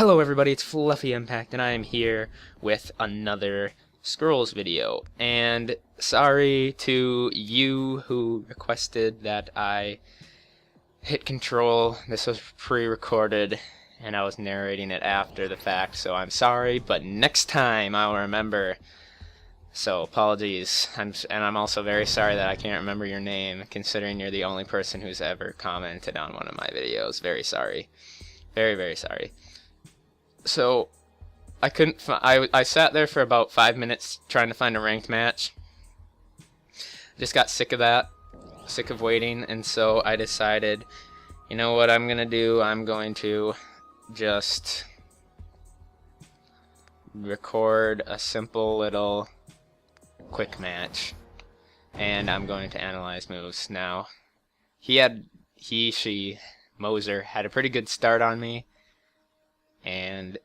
Hello everybody, it's Fluffy Impact, and I am here with another Scrolls video. And sorry to you who requested that I hit control. This was pre-recorded, and I was narrating it after the fact, so I'm sorry, but next time I'll remember. So, apologies. I'm also very sorry that I can't remember your name, considering you're the only person who's ever commented on one of my videos. Very sorry. Very, very sorry. So, I sat there for about 5 minutes trying to find a ranked match. Just got sick of that, sick of waiting, and so I decided, you know what I'm gonna do? I'm going to just record a simple little quick match, and I'm going to analyze moves. Now, Moser had a pretty good start on me, and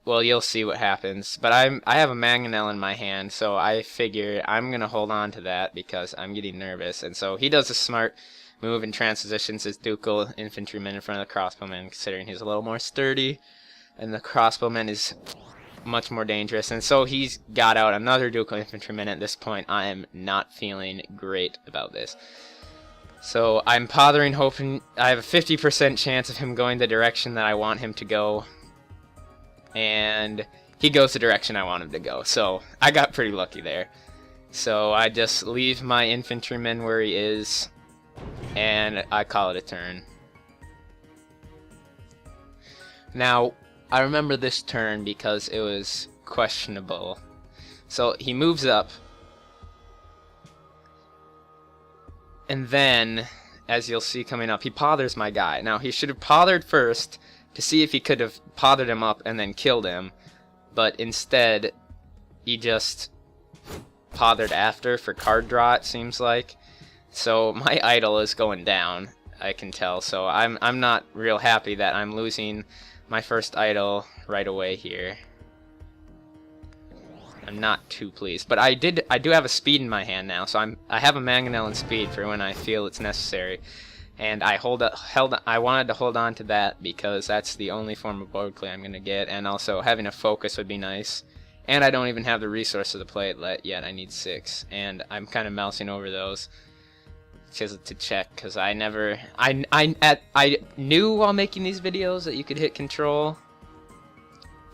well, you'll see what happens. But I have a Mangonel in my hand, so I figure I'm gonna hold on to that because I'm getting nervous. And so he does a smart move and transitions his Ducal Infantryman in front of the Crossbowman, considering he's a little more sturdy, and the Crossbowman is much more dangerous. And so he's got out another Ducal Infantryman. At this point, I am not feeling great about this. So I'm pothering, hoping I have a 50% chance of him going the direction that I want him to go, and he goes the direction I want him to go. So I got pretty lucky there. So I just leave my infantryman where he is, and I call it a turn. Now, I remember this turn because it was questionable. So he moves up, and then, as you'll see coming up, he pothers my guy. Now, he should have pothered first to see if he could have pothered him up and then killed him, but instead, he just pothered after for card draw, it seems like. So my idol is going down, I can tell. So I'm not real happy that I'm losing my first idol right away here. I'm not too pleased, but I do have a speed in my hand now, so I have a Mangonel and speed for when I feel it's necessary, and I wanted to hold on to that because that's the only form of board play I'm gonna get, and also having a focus would be nice. And I don't even have the resources to play it yet. I need 6, and I'm kind of mousing over those to check because I knew while making these videos that you could hit control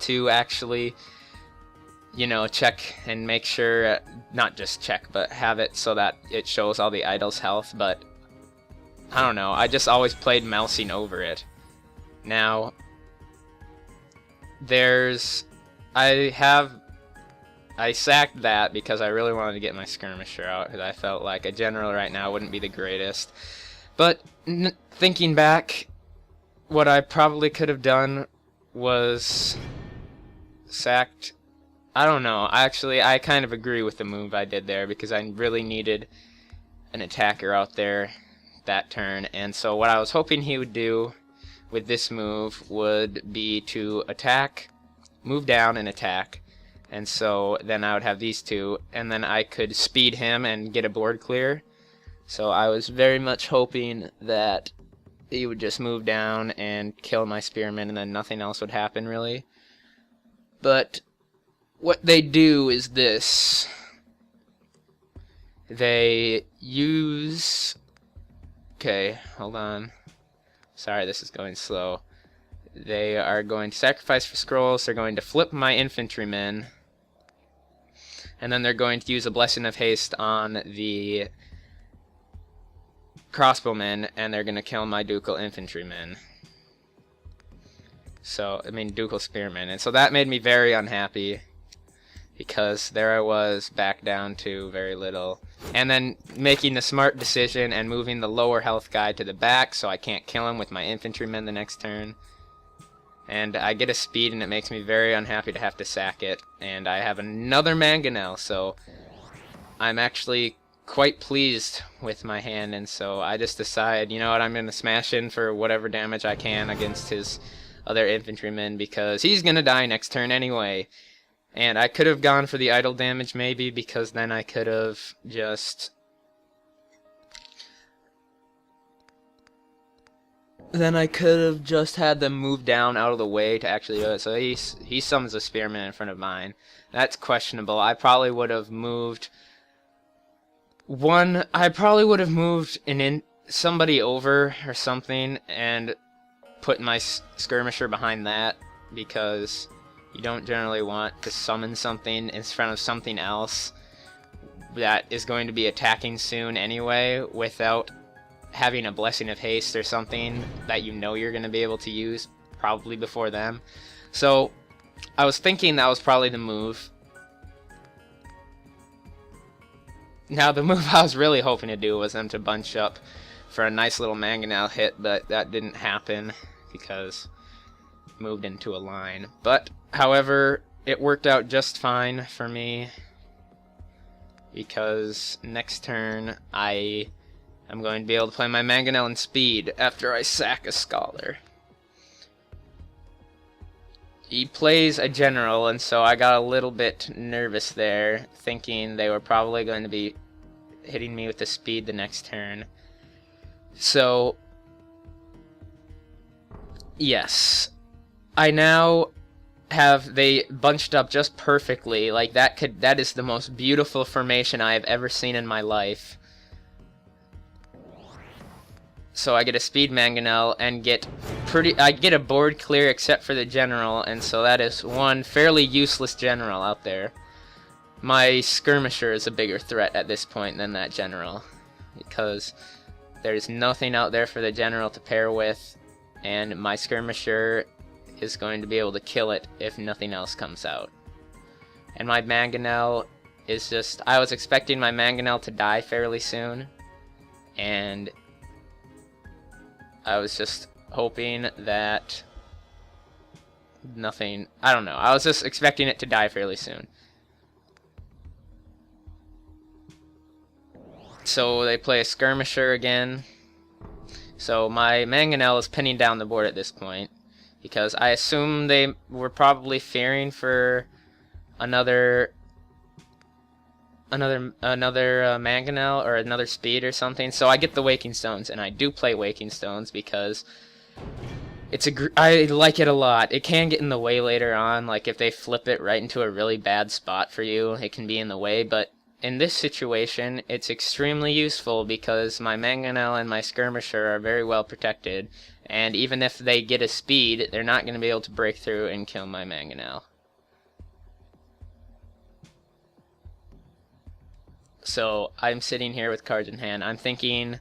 to actually, you know, check and make sure, not just check, but have it so that it shows all the idol's health, but I don't know, I just always played mousing over it. Now, I sacked that because I really wanted to get my skirmisher out, because I felt like a general right now wouldn't be the greatest. But thinking back, what I probably could have was sacked. I don't know. Actually, I kind of agree with the move I did there because I really needed an attacker out there that turn. And so what I was hoping he would do with this move would be to attack, move down, and attack. And so then I would have these two, and then I could speed him and get a board clear. So I was very much hoping that he would just move down and kill my spearman, and then nothing else would happen, really. But what they do is this. They use... Okay, hold on. Sorry, this is going slow. They are going to sacrifice for scrolls, they're going to flip my infantrymen, and then they're going to use a Blessing of Haste on the crossbowmen, and they're going to kill my Ducal infantrymen. So, I mean, Ducal spearmen. And so that made me very unhappy, because there I was, back down to very little. And then making the smart decision and moving the lower health guy to the back so I can't kill him with my infantrymen the next turn. And I get a speed, and it makes me very unhappy to have to sack it. And I have another Mangonel, so I'm actually quite pleased with my hand. And so I just decide, you know what, I'm going to smash in for whatever damage I can against his other infantrymen, because he's going to die next turn anyway. And I could have gone for the idle damage maybe, because then I could have just then I could have just had them move down out of the way to actually do it. So he summons a spearman in front of mine. That's questionable. I probably would have moved somebody over or something and put my skirmisher behind that, because you don't generally want to summon something in front of something else that is going to be attacking soon anyway without having a Blessing of Haste or something that you know you're going to be able to use probably before them. So I was thinking that was probably the move. Now the move I was really hoping to do was them to bunch up for a nice little Mangonel hit, but that didn't happen because it moved into a line. But however, it worked out just fine for me, because next turn I am going to be able to play my Mangonel in speed after I sack a Scholar. He plays a General, and so I got a little bit nervous there, thinking they were probably going to be hitting me with the speed the next turn. So, yes, I now have they bunched up just perfectly. Like that is the most beautiful formation I have ever seen in my life. So I get a speed Mangonel and I get a board clear except for the General, and so that is one fairly useless General out there. My Skirmisher is a bigger threat at this point than that General, because there's nothing out there for the General to pair with, and my Skirmisher is going to be able to kill it if nothing else comes out. And my Mangonel is just... I was expecting my Mangonel to die fairly soon, and I was just hoping that nothing... I don't know. I was just expecting it to die fairly soon. So they play a Skirmisher again. So my Mangonel is pinning down the board at this point, because I assume they were probably fearing for another Mangonel or another speed or something. So I get the Waking Stones, and I do play Waking Stones because I like it a lot. It can get in the way later on, like if they flip it right into a really bad spot for you, it can be in the way, but in this situation, it's extremely useful because my Mangonel and my Skirmisher are very well protected, and even if they get a speed, they're not going to be able to break through and kill my Mangonel. So I'm sitting here with cards in hand. I'm thinking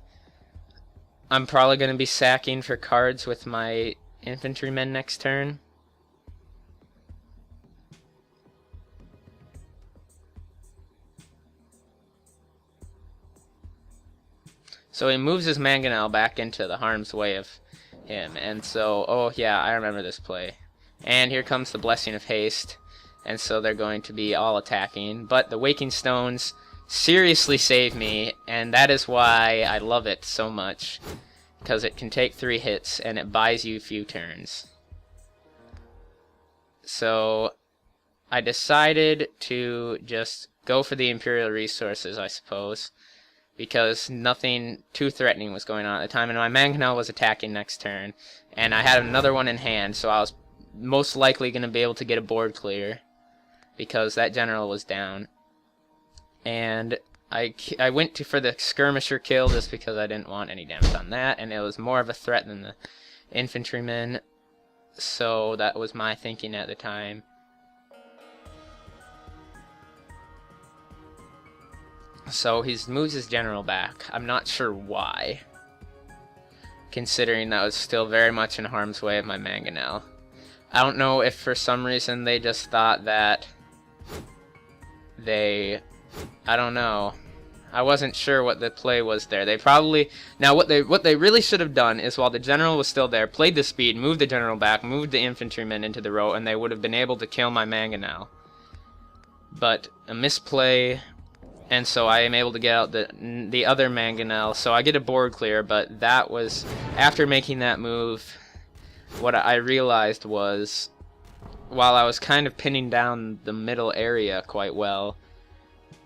I'm probably going to be sacking for cards with my infantrymen next turn. So he moves his Mangonel back into the harm's way of him, and so, oh yeah, I remember this play. And here comes the Blessing of Haste, and so they're going to be all attacking, but the Waking Stones seriously save me, and that is why I love it so much, because it can take 3 hits, and it buys you a few turns. So I decided to just go for the Imperial Resources, I suppose, because nothing too threatening was going on at the time, and my Mangonel was attacking next turn, and I had another one in hand, so I was most likely going to be able to get a board clear, because that General was down. And I went for the Skirmisher kill just because I didn't want any damage on that, and it was more of a threat than the infantrymen, so that was my thinking at the time. So he moves his General back. I'm not sure why, considering that was still very much in harm's way of my Mangonel. I don't know if for some reason they just thought that I don't know. I wasn't sure what the play was there. They probably... Now, what they really should have done is, while the General was still there, played the speed, moved the General back, moved the infantrymen into the row, and they would have been able to kill my Mangonel. But a misplay... And so I am able to get out the other Mangonel, so I get a board clear, but that was, after making that move, what I realized was, while I was kind of pinning down the middle area quite well,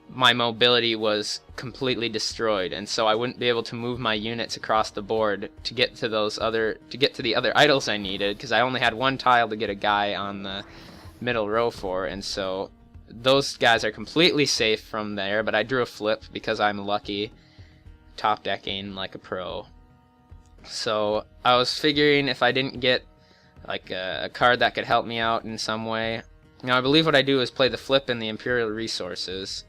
my mobility was completely destroyed, and so I wouldn't be able to move my units across the board to get to the other idols I needed, because I only had one tile to get a guy on the middle row for, and so those guys are completely safe from there, but I drew a flip because I'm lucky, top decking like a pro. So I was figuring if I didn't get like a card that could help me out in some way. Now I believe what I do is play the flip in the Imperial Resources.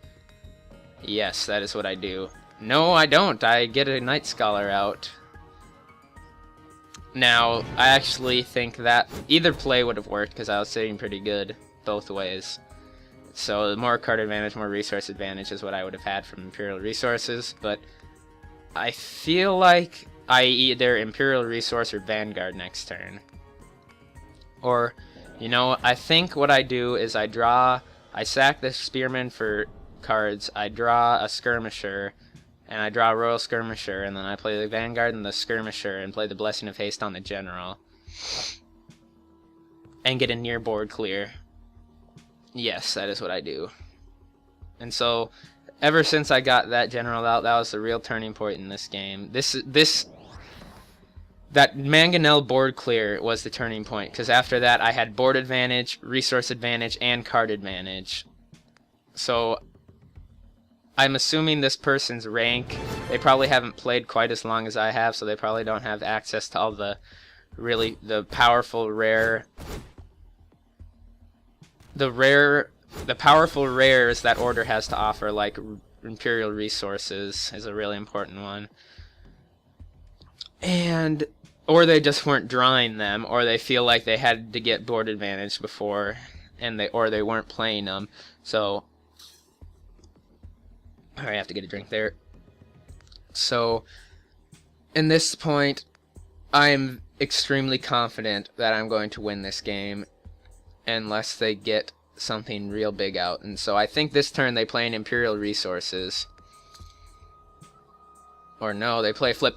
Yes, that is what I do. No, I don't. I get a Night Scholar out. Now, I actually think that either play would have worked because I was sitting pretty good both ways. So more card advantage, more resource advantage is what I would have had from Imperial Resources, but I feel like I either Imperial Resource or Vanguard next turn. Or, you know, I think what I do is I sack the Spearman for cards, I draw a Skirmisher, and I draw a Royal Skirmisher, and then I play the Vanguard and the Skirmisher, and play the Blessing of Haste on the General. And get a near board clear. Yes, that is what I do. And so, ever since I got that General out, that was the real turning point in this game. That Mangonel board clear was the turning point, because after that I had board advantage, resource advantage, and card advantage. So I'm assuming this person's rank, they probably haven't played quite as long as I have, so they probably don't have access to all the powerful the powerful rares that Order has to offer, like Imperial Resources is a really important one. Or they just weren't drawing them, or they feel like they had to get board advantage before, or they weren't playing them. So I have to get a drink there. So, in this point, I'm extremely confident that I'm going to win this game, unless they get something real big out. And so I think this turn they play an Imperial Resources. Or no, they play flip.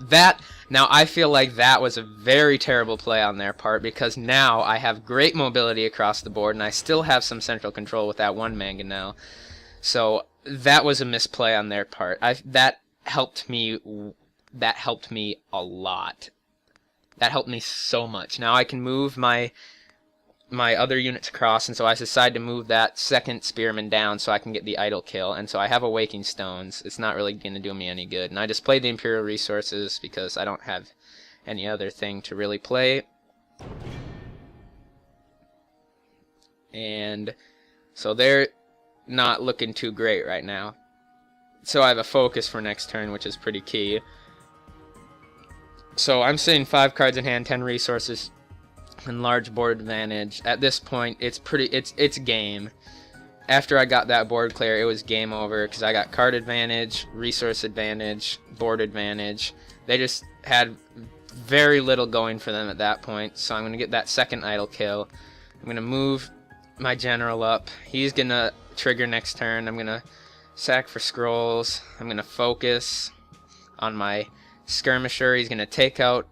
Now I feel like that was a very terrible play on their part, because now I have great mobility across the board, and I still have some central control with that one Mangonel. So that was a misplay on their part. That helped me a lot. That helped me so much. Now I can move my other units across, and so I decide to move that second Spearman down so I can get the idle kill, and so I have Awakening Stones. It's not really going to do me any good, and I just played the Imperial Resources because I don't have any other thing to really play. And so they're not looking too great right now. So I have a focus for next turn, which is pretty key. So I'm sitting 5 cards in hand, 10 resources, and large board advantage. At this point, it's game. After I got that board clear, it was game over, because I got card advantage, resource advantage, board advantage. They just had very little going for them at that point, so I'm going to get that second idle kill. I'm going to move my general up. He's going to trigger next turn. I'm going to sack for scrolls. I'm going to focus on my skirmisher. He's going to take out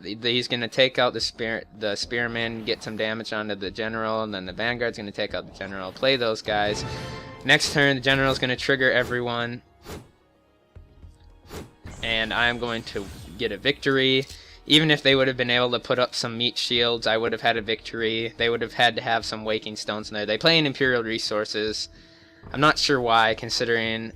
he's going to take out the spearman, get some damage onto the general, and then the vanguard's going to take out the general. Play those guys. Next turn, the general's going to trigger everyone, and I'm going to get a victory. Even if they would have been able to put up some meat shields, I would have had a victory. They would have had to have some Waking Stones in there. They play in Imperial Resources. I'm not sure why, considering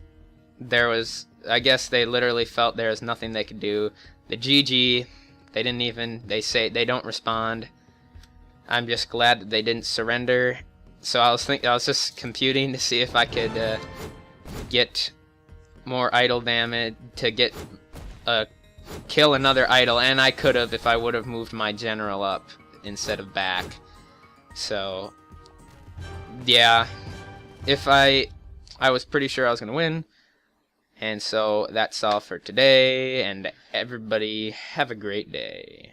I guess they literally felt there was nothing they could do. The GG, they don't respond. I'm just glad that they didn't surrender. So I was just computing to see if I could get more idle damage to kill another idol, and I could have if I would have moved my general up instead of back. So yeah, I was pretty sure I was gonna win. And so that's all for today, and everybody have a great day.